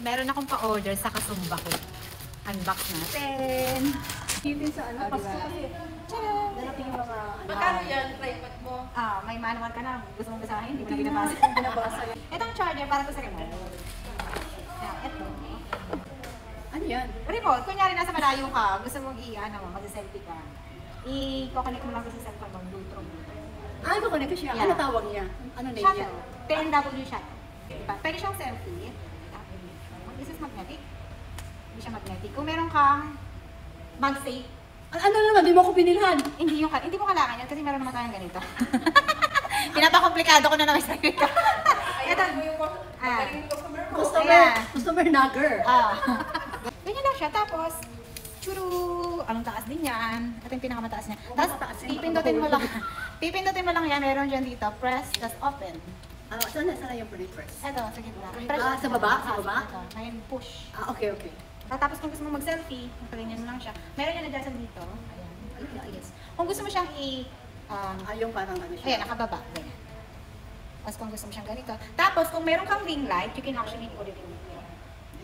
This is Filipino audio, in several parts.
Meron akong pa-order sa kasumba ko. Unbox natin. Dito sa ano, Oh, Pasko diba? kasi. Tcharam! Darating yung mga Magkano yan? Tripod mo? May manual ka na. Gusto mong basahin? Hindi mo na binabasa. binabasa yan. Itong charger para to sa remote. Ito. Ano yan? Remote, kunyari nasa malayo ka, gusto mong mag-selfie ka. I-connect mo lang sa cellphone mo, Bluetooth. Ano ko na siya? Yeah. Ano tawag niya? Ano name niya? Shuttle. PNW shuttle. Diba? Pwede siyang selfie. This is magnetic. Hindi siya magnetic. Kung meron kang mag-safe, Ano naman? Di mo ako binilhan. hindi mo kailangan yan kasi meron naman tayong ganito. Pinapakomplikado ko na naman sa sarili ko. Ito. Magaling yung customer mo. Customer nagger. Ganyan lang siya. Tapos, churu, ang taas din yan. Ito yung pinakamataas niya. Tapos, pipindutin mo lang. Pipindutin mo lang yan. Meron dyan dito. Press, tapos open. Saan yung press? Ito, sa gitna. Sa baba? Sa baba? Ito. Ngayon, push. Okay. Tapos kung gusto mo mag-selfie, ganyan mo lang siya. Meron yan na dito. Ayan. Yes. Kung gusto mo siyang Yung parang ano siya. ayan, nakababa. Ganyan. Tapos kung gusto mo siyang ganito. Tapos kung meron kang ring light, you can actually put it in here.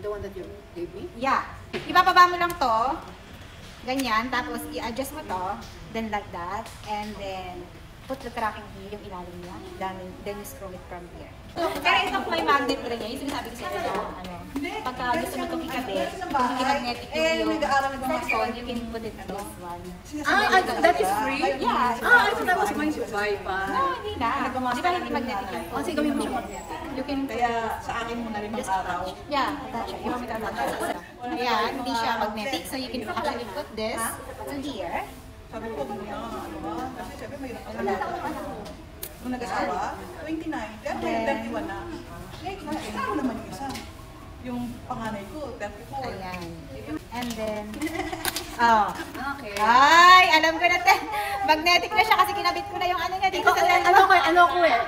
The one that you gave me? Yeah. Ibababa mo lang to. Ganyan. Tapos i-adjust mo to. Then like that. And then put the tracking here, yung ilalim niya. Then you scroll it from here. Pero ito may magnet rin niya. Yung sinasabi ko sa inyo, pagka gusto mo itong ikabit, hindi magnetic yung cellphone, you can put it in this one. That is free? Yeah. I thought I was going to buy pa. No, hindi na. Di ba hindi magnetic yung phone? Kasi gawin mo siya magnetic. You can Kaya sa akin mo na rin mag-araw. yeah, attach it. You want me to attach it? Ayan, hindi siya magnetic. So you can actually put this to here. Sabi ko, ano ba? Kasi sabi may nung nag-asawa, 29. Kaya 31 na. Ikaw naman yung isa. Yung panganay ko, 34. Ayan. And then, Okay. ay, alam ko na magnetic na siya kasi kinabit ko na yung ano niya dito sa Ano ko eh.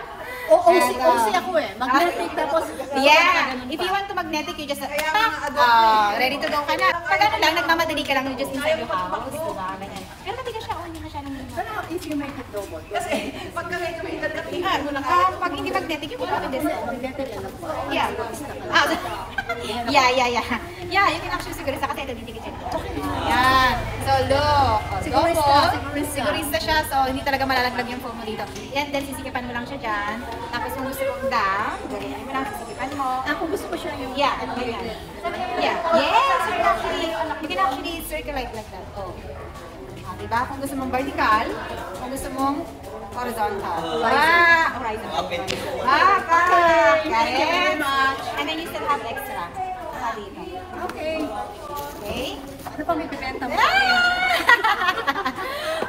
OC ako eh. Magnetic tapos. Yeah. If you want to magnetic, you just ready to go ka na. Pag ano lang, nagmamadali ka lang, you just inside your house. Diba? Ganyan. Pero matigas siya, hindi ka siya nang Pero if you make it double. Kasi pagka medyo may nagkatingan mo na pag hindi magnetic, you can put this. Magnetic ano po. Yeah. Yeah, you can actually sigurista kasi ito didikit siya. Yan. So, look. Sigurista siya. So, hindi talaga malalaglag yung phone mo dito. And then, sisikipan mo lang siya dyan. Tapos, kung gusto mong down, ganyan mo lang, sisikipan mo. Kung gusto ko siya yung... Yeah, ganyan. Yeah. Yes, you can actually circulate like that. Oh. Diba? Kung gusto mong vertical, kung gusto mong horizontal. Horizontal. Correct. Thank you very much. And then you still have extra. Dito. Okay. Okay? Ano pa may bibenta mo?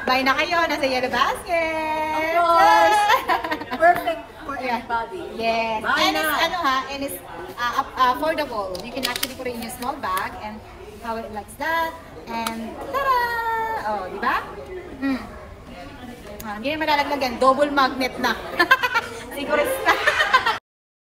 Buy na kayo, nasa Yellow Basket! Of course! Perfect for everybody. Yes. Buy And na. it's affordable. You can actually put it in your small bag and how it likes that. And tada! Oh, di ba? Hindi na malalaglag yan. Double magnet na. Sigurista.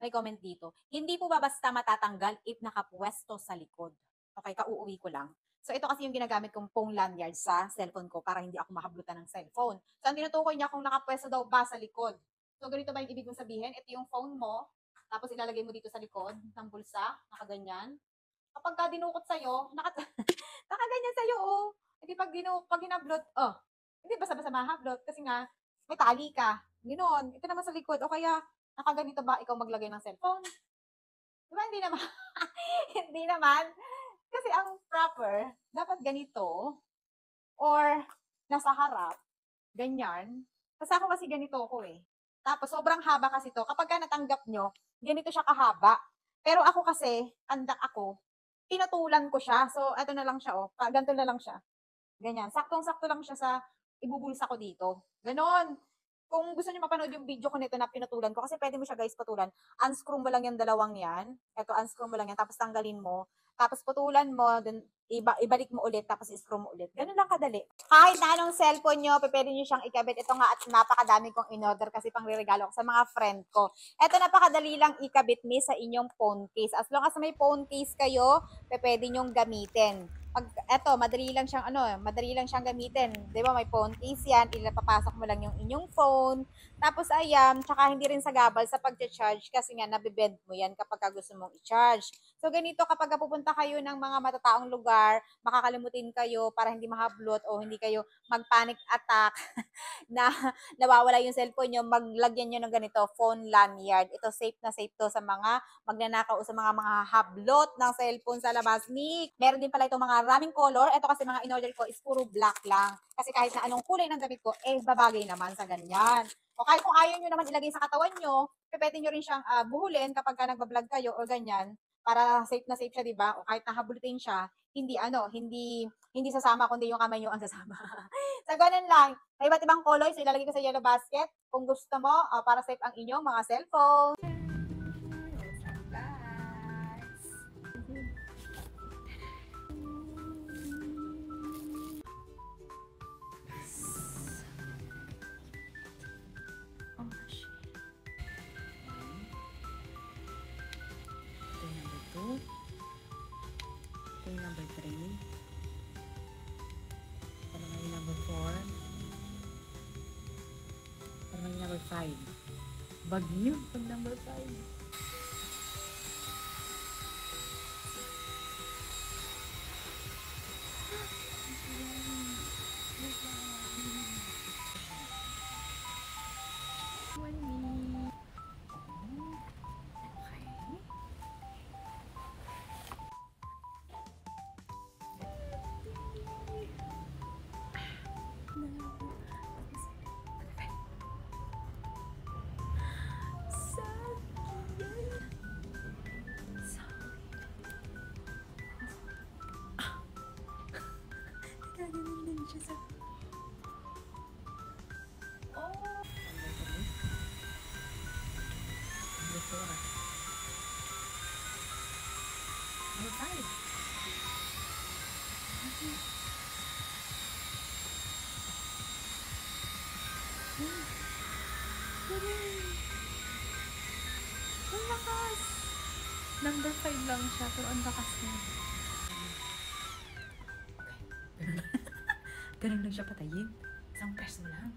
May comment dito. Hindi po ba basta matatanggal if nakapwesto sa likod? Okay, kauuwi ko lang. So, ito kasi yung ginagamit kong phone lanyard sa cellphone ko para hindi ako mahablutan ng cellphone. So, ang tinutukoy niya kung nakapwesto daw ba sa likod. So, ganito ba yung ibig mong sabihin? Ito yung phone mo, tapos ilalagay mo dito sa likod ng bulsa, nakaganyan. Kapag ka dinukot sa'yo, nakaganyan sa'yo, oh. Hindi pag hinablot, hindi basta-basta mahablot kasi nga, may tali ka. Ganoon. Ito naman sa likod. O kaya, nakaganito ba ikaw maglagay ng cellphone? Diba? Hindi naman. Hindi naman. Kasi ang proper, dapat ganito. Or, nasa harap. Ganyan. Kasi ako kasi ganito ko eh. Tapos, sobrang haba kasi to. Kapag ka natanggap nyo, ganito siya kahaba. Pero ako kasi, andak ako, pinutulan ko siya. So, ito na lang siya, oh. Ganito na lang siya. Ganyan. Saktong-sakto lang siya sa ibubulsa ko dito. Ganon. Kung gusto niyo mapanood yung video ko nito na pinutulan ko, kasi pwede mo siya guys patulan, unscrew mo lang yung dalawang yan. Ito, unscrew mo lang yan, tapos tanggalin mo. Tapos putulan mo, then ibalik mo ulit, tapos i-screw mo ulit. Ganun lang kadali. Kahit na anong cellphone nyo, pwede nyo siyang ikabit. Ito nga at napakadami kong in-order kasi pang regalo ko sa mga friend ko. Ito napakadali lang ikabit sa inyong phone case. As long as may phone case kayo, pwede nyong gamitin. pag eto, madali lang siyang gamitin. 'Di ba may phone case 'yan, papasok mo lang yung inyong phone. Tapos ayan, tsaka hindi rin sagabal sa pagcha-charge kasi nga nabebend mo 'yan kapag gusto mong i-charge. So ganito kapag pupunta kayo ng mga matataong lugar, makakalimutin kayo para hindi mahablot o hindi kayo mag-panic attack na nawawala yung cellphone nyo, maglagyan nyo ng ganito, phone lanyard. Ito safe na safe to sa mga magnanakaw o sa mga hablot ng cellphone sa labas. Meron din pala itong mga raming color. Ito kasi mga in-order ko is puro black lang. Kasi kahit na anong kulay ng damit ko, babagay naman sa ganyan. O kahit kung ayaw nyo naman ilagay sa katawan nyo, pwede nyo rin siyang buhulin kapag nagbablog kayo o ganyan. Para safe na safe siya, di ba? O kahit nakabulitin siya, hindi sasama kundi yung kamay nyo ang sasama. So, ganun lang. May iba't ibang color, so ilalagay ko sa yellow basket. Kung gusto mo, para safe ang inyong mga cellphone. Ito yung number 2. Ito yung number 3. Ito naman yung number 4. Ito naman yung number 5. Bagyo pag number 5. Ang lakas! Number 5 lang siya, pero ang lakas niya. Ganun lang siya patayin. Isang press mo lang.